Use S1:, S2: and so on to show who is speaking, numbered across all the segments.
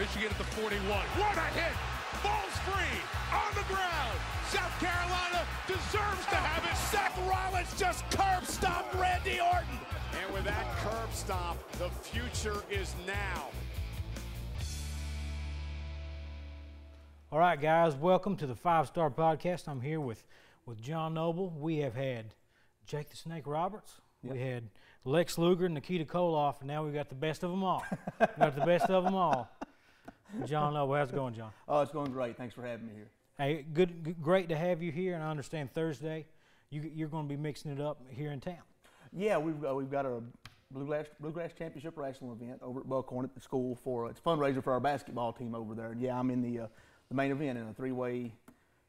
S1: Michigan at the 41. What a hit! Ball's free on the ground. South Carolina deserves to have it.
S2: Seth Rollins just curb stomped Randy Orton.
S3: And with that curb stomp, the future is now.
S4: All right, guys, welcome to the 5-Star Podcast. I'm here with John Noble. We have had Jake the Snake Roberts. Yep. We had Lex Luger and Nikita Koloff, and now we've got the best of them all. John Noble, how's it going, John?
S5: Oh, it's going great. Thanks for having me here.
S4: Hey, great to have you here, and I understand Thursday you're going to be mixing it up here in town.
S5: Yeah, we've got a Bluegrass Championship Wrestling event over at Buckhorn at the school it's a fundraiser for our basketball team over there. And yeah, I'm in the main event in a 3-way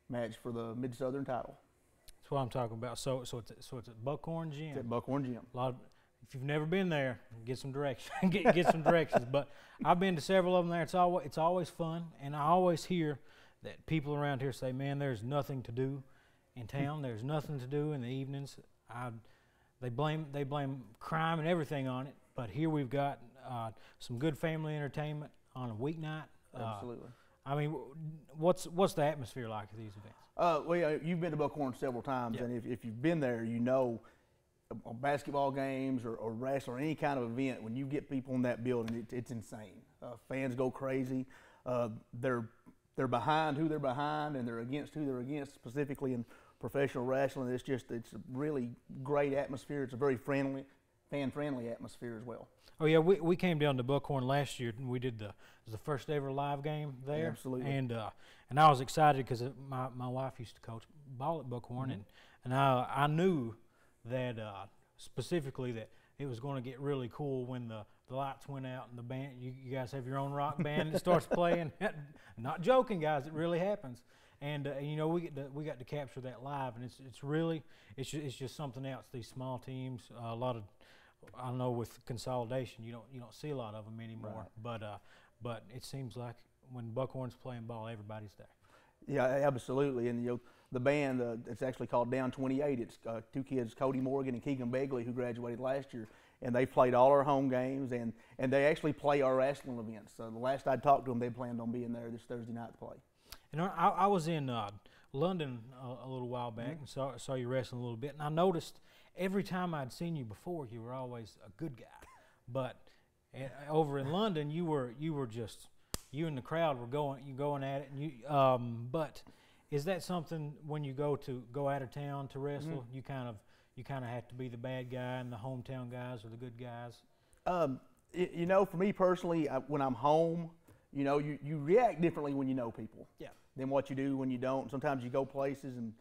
S5: match for the Mid-Southern title.
S4: That's what I'm talking about. So it's at Buckhorn Gym.
S5: It's at Buckhorn Gym.
S4: If you've never been there, get some direction. get some directions. But I've been to several of them there. It's always fun, and I always hear that people around here say, "Man, there's nothing to do in town. There's nothing to do in the evenings." They blame crime and everything on it. But here we've got some good family entertainment on a weeknight.
S5: Absolutely.
S4: I mean, what's the atmosphere like at these events?
S5: Well, you've been to Buckhorn several times,
S4: Yep.
S5: And if you've been there, you know, on basketball games or wrestling or any kind of event, when you get people in that building, it's insane. Fans go crazy. They're behind who they're behind, and they're against who they're against. Specifically in professional wrestling, it's a really great atmosphere. It's a very fan-friendly atmosphere as well.
S4: Oh yeah, we came down to Buckhorn last year, and we did it was the first ever live game there.
S5: Yeah, absolutely.
S4: And I was excited because my wife used to coach ball at Buckhorn,
S5: Mm-hmm.
S4: and I knew that specifically that it was going to get really cool when the lights went out and the band. You guys have your own rock band that starts playing. Not joking, guys. It really happens. And you know, we got to capture that live, and it's just something else. These small teams, a lot of, I don't know, with consolidation, you don't see a lot of them anymore. Right. But it seems like when Buckhorn's playing ball, everybody's there.
S5: Yeah, absolutely. And the band, it's actually called Down 28. It's two kids, Cody Morgan and Keegan Begley, who graduated last year, and they played all our home games, and they actually play our wrestling events. So the last I talked to them, they planned on being there this Thursday night to play.
S4: And I was in London a little while back, and saw you wrestling a little bit, and I noticed every time I'd seen you before, you were always a good guy. But over in London, you were just, you and the crowd were going at it. And but is that something when you go out of town to wrestle, mm-hmm. you kind of have to be the bad guy, and the hometown guys are the good guys?
S5: You know, for me personally, when I'm home, you know, you react differently when you know people.
S4: Yeah.
S5: Than what you do when you don't. Sometimes you go places and,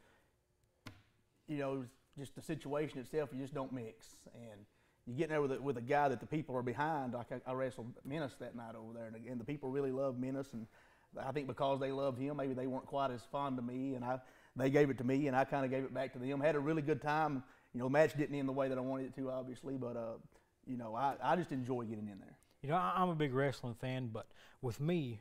S5: you know, just the situation itself, you just don't mix. And you get in there with a guy that the people are behind. Like I wrestled Menace that night over there, and the people really loved Menace. And I think because they loved him, maybe they weren't quite as fond of me. And they gave it to me, and I kind of gave it back to them. Had a really good time. You know, the match didn't end the way that I wanted it to, obviously. But, you know, I just enjoy getting in there.
S4: You know, I'm a big wrestling fan, but with me,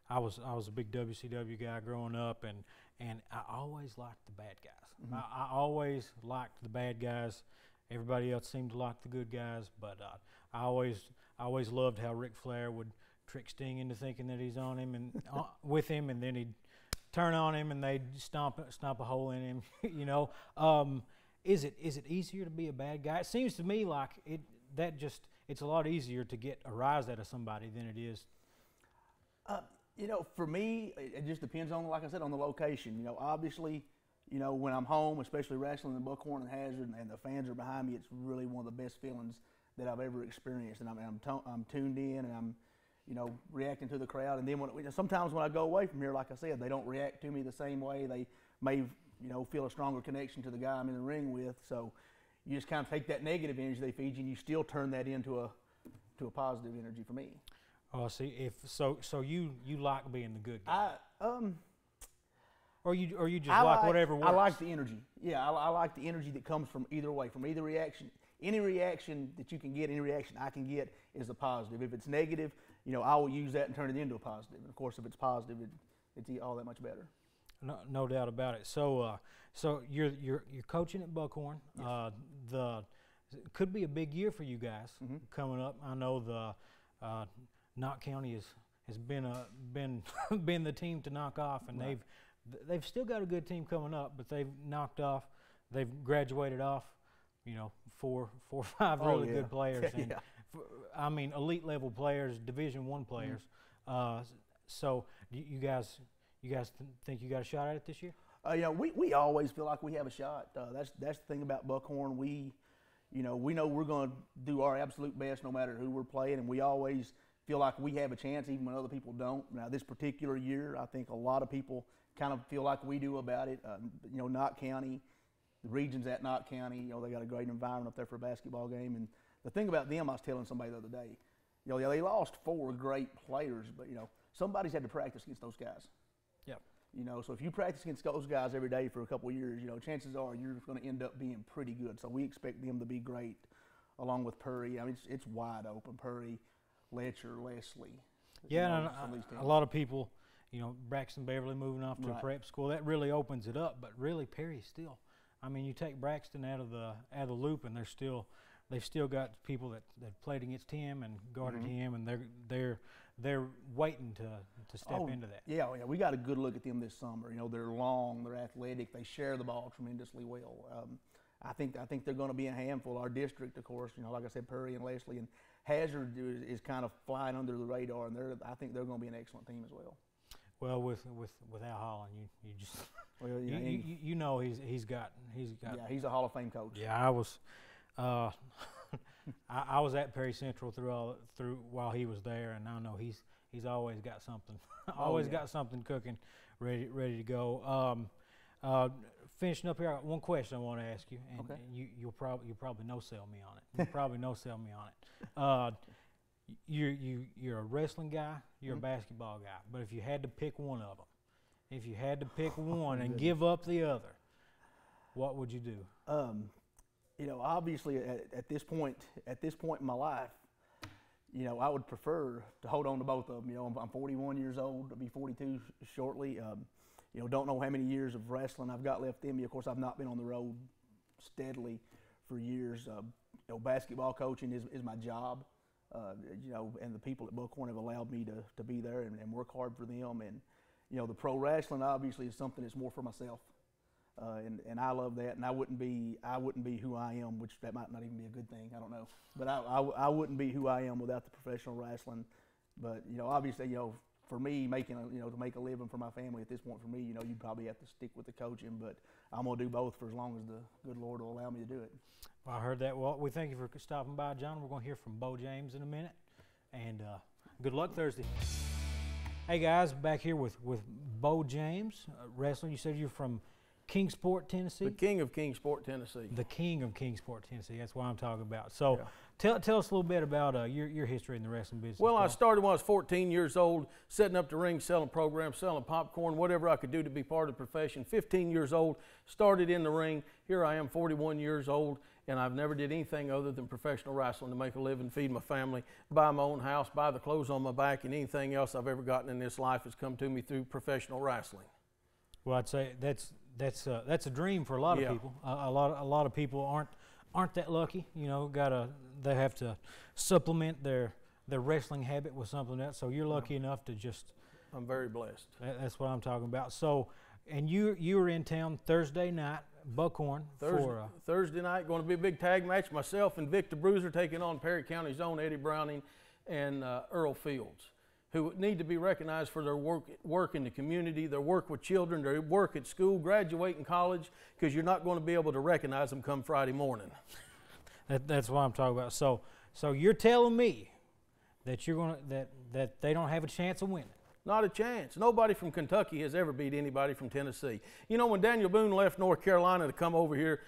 S4: I was a big WCW guy growing up, and I always liked the bad guys. Mm-hmm. I always liked the bad guys. Everybody else seemed to like the good guys, but I always loved how Ric Flair would trick Sting into thinking that he's on him and with him, and then he'd turn on him and they'd stomp a hole in him. You know, is it easier to be a bad guy? It seems to me like it's a lot easier to get a rise out of somebody than it is.
S5: You know, for me, it just depends on, like I said, on the location. You know, obviously, you know, when I'm home, especially wrestling in Buckhorn and Hazard, and the fans are behind me, it's really one of the best feelings that I've ever experienced. And I'm tuned in, and I'm, you know, reacting to the crowd. And then sometimes when I go away from here, like I said, they don't react to me the same way. They may, you know, feel a stronger connection to the guy I'm in the ring with. So you just kind of take that negative energy they feed you, and you still turn that into a positive energy for me.
S4: Oh, see, so you like being the good guy? Or you just like whatever works?
S5: I like the energy. Yeah, I like the energy that comes from either way, from either reaction. Any reaction that you can get, any reaction I can get is a positive. If it's negative, you know, I will use that and turn it into a positive. And of course, if it's positive, it's all that much better.
S4: No doubt about it. So you're coaching at Buckhorn.
S5: Yes.
S4: Could be a big year for you guys coming up. I know the Knott County has has been been the team to knock off, and they've still got a good team coming up, but they've graduated off, you know, four or five really good players, and I mean elite level players, Division I players. So you guys think you got a shot at it this year?
S5: You know, we always feel like we have a shot. That's the thing about Buckhorn. We know we're going to do our absolute best no matter who we're playing, and we always feel like we have a chance even when other people don't. Now, this particular year, I think a lot of people kind of feel like we do about it. You know, Knott County, the regions at Knott County, you know, they got a great environment up there for a basketball game. And the thing about them, I was telling somebody the other day, you know, they lost 4 great players, but, you know, somebody's had to practice against those guys.
S4: Yep.
S5: You know, so if you practice against those guys every day for a couple of years, you know, chances are you're going to end up being pretty good. So we expect them to be great, along with Purry. I mean, it's wide open. Purry, Letcher, Leslie.
S4: Yeah, and a lot of people, you know, Braxton Beverly moving off to a prep school, that really opens it up. But really, Perry still. I mean, you take Braxton out of the loop, and they've still got people that played against him and guarded him, and they're waiting to step into that.
S5: Yeah, we got a good look at them this summer. You know, they're long, they're athletic, they share the ball tremendously well. I think they're going to be a handful. Our district, of course, you know, like I said, Purry and Leslie and Hazard is kind of flying under the radar, and I think they're going to be an excellent team as well.
S4: Well, with Al Holland, you just you know he's got
S5: yeah, he's a Hall of Fame coach.
S4: Yeah, I was I was at Perry Central through while he was there, and I know he's always got something got something cooking, ready to go. Finishing up here, I got one question I want to ask you, and you'll probably no sell me on it. You'll probably no sell me on it. You're a wrestling guy, you're a basketball guy, but if you had to pick one of them, and give up the other, what would you do?
S5: You know, obviously at this point in my life, you know, I would prefer to hold on to both of them. You know, I'm 41 years old. I'll be 42 shortly. You know, don't know how many years of wrestling I've got left in me. Of course, I've not been on the road steadily for years. You know, basketball coaching is my job. You know, and the people at Buckhorn have allowed me to be there and work hard for them. And, you know, the pro wrestling obviously is something that's more for myself. And I love that, and I wouldn't be who I am, which that might not even be a good thing. I don't know, but I wouldn't be who I am without the professional wrestling. But you know, obviously, you know, for me to make a living for my family at this point, for me, you know, you'd probably have to stick with the coaching. But I'm gonna do both for as long as the good Lord will allow me to do it.
S4: Well, I heard that. Well, we thank you for stopping by, John. We're gonna hear from Beau James in a minute, and good luck Thursday. Hey guys, back here with Beau James, wrestling. You said you're from Kingsport, Tennessee?
S6: The king of Kingsport, Tennessee.
S4: The king of Kingsport, Tennessee. That's what I'm talking about. So tell us a little bit about your history in the wrestling business.
S6: Well, I started when I was 14 years old, setting up the ring, selling programs, selling popcorn, whatever I could do to be part of the profession. 15 years old, started in the ring. Here I am, 41 years old, and I've never did anything other than professional wrestling to make a living, feed my family, buy my own house, buy the clothes on my back, and anything else I've ever gotten in this life has come to me through professional wrestling.
S4: Well, I'd say that's a dream for a lot of people. A lot of people aren't that lucky. You know, they have to supplement their wrestling habit with something else. So you're lucky enough to just.
S6: I'm very blessed.
S4: That's what I'm talking about. So, and you were in town Thursday night, Buckhorn.
S6: Thursday night, going to be a big tag match. Myself and Vic the Bruiser taking on Perry County's own Eddie Browning and Earl Fields, who need to be recognized for their work in the community, their work with children, their work at school, graduating college, because you're not going to be able to recognize them come Friday morning.
S4: That's what I'm talking about. So you're telling me that that they don't have a chance of winning?
S6: Not a chance. Nobody from Kentucky has ever beat anybody from Tennessee. You know, when Daniel Boone left North Carolina to come over here,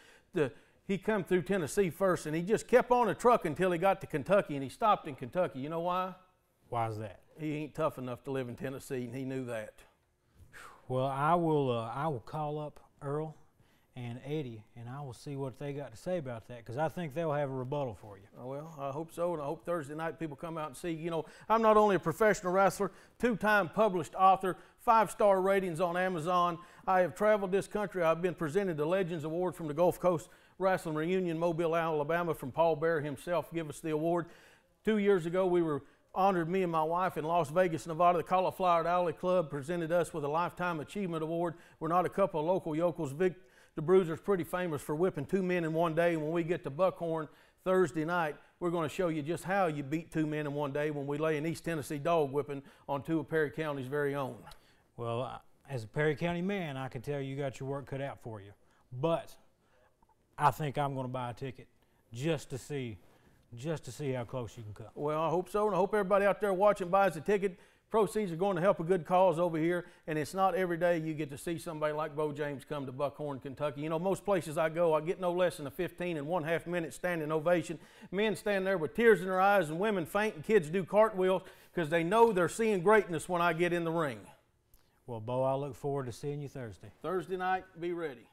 S6: he come through Tennessee first, and he just kept on a truck until he got to Kentucky, and he stopped in Kentucky. You know why?
S4: Why is that?
S6: He ain't tough enough to live in Tennessee, and he knew that.
S4: Well, I will call up Earl and Eddie, and I will see what they got to say about that, because I think they'll have a rebuttal for you.
S6: Oh, well, I hope so, and I hope Thursday night people come out and see. You know, I'm not only a professional wrestler, 2-time published author, 5-star ratings on Amazon. I have traveled this country. I've been presented the Legends Award from the Gulf Coast Wrestling Reunion, Mobile, Alabama, from Paul Bear himself. Give us the award. 2 years ago, we were honored me and my wife in Las Vegas, Nevada. The Cauliflower Alley Club presented us with a Lifetime Achievement Award. We're not a couple of local yokels. Vic the Bruiser's pretty famous for whipping 2 men in one day. When we get to Buckhorn Thursday night, we're going to show you just how you beat 2 men in one day when we lay an East Tennessee dog whipping on 2 of Perry County's very own.
S4: Well, as a Perry County man, I can tell you got your work cut out for you. But I think I'm going to buy a ticket just to see how close you can come.
S6: Well, I hope so, and I hope everybody out there watching buys a ticket. Proceeds are going to help a good cause over here, and it's not every day you get to see somebody like Beau James come to Buckhorn, Kentucky. You know, most places I go, I get no less than a 15.5 minute standing ovation. Men stand there with tears in their eyes, and women faint, and kids do cartwheels because they know they're seeing greatness when I get in the ring.
S4: Well, Beau, I look forward to seeing you Thursday.
S6: Thursday night, be ready.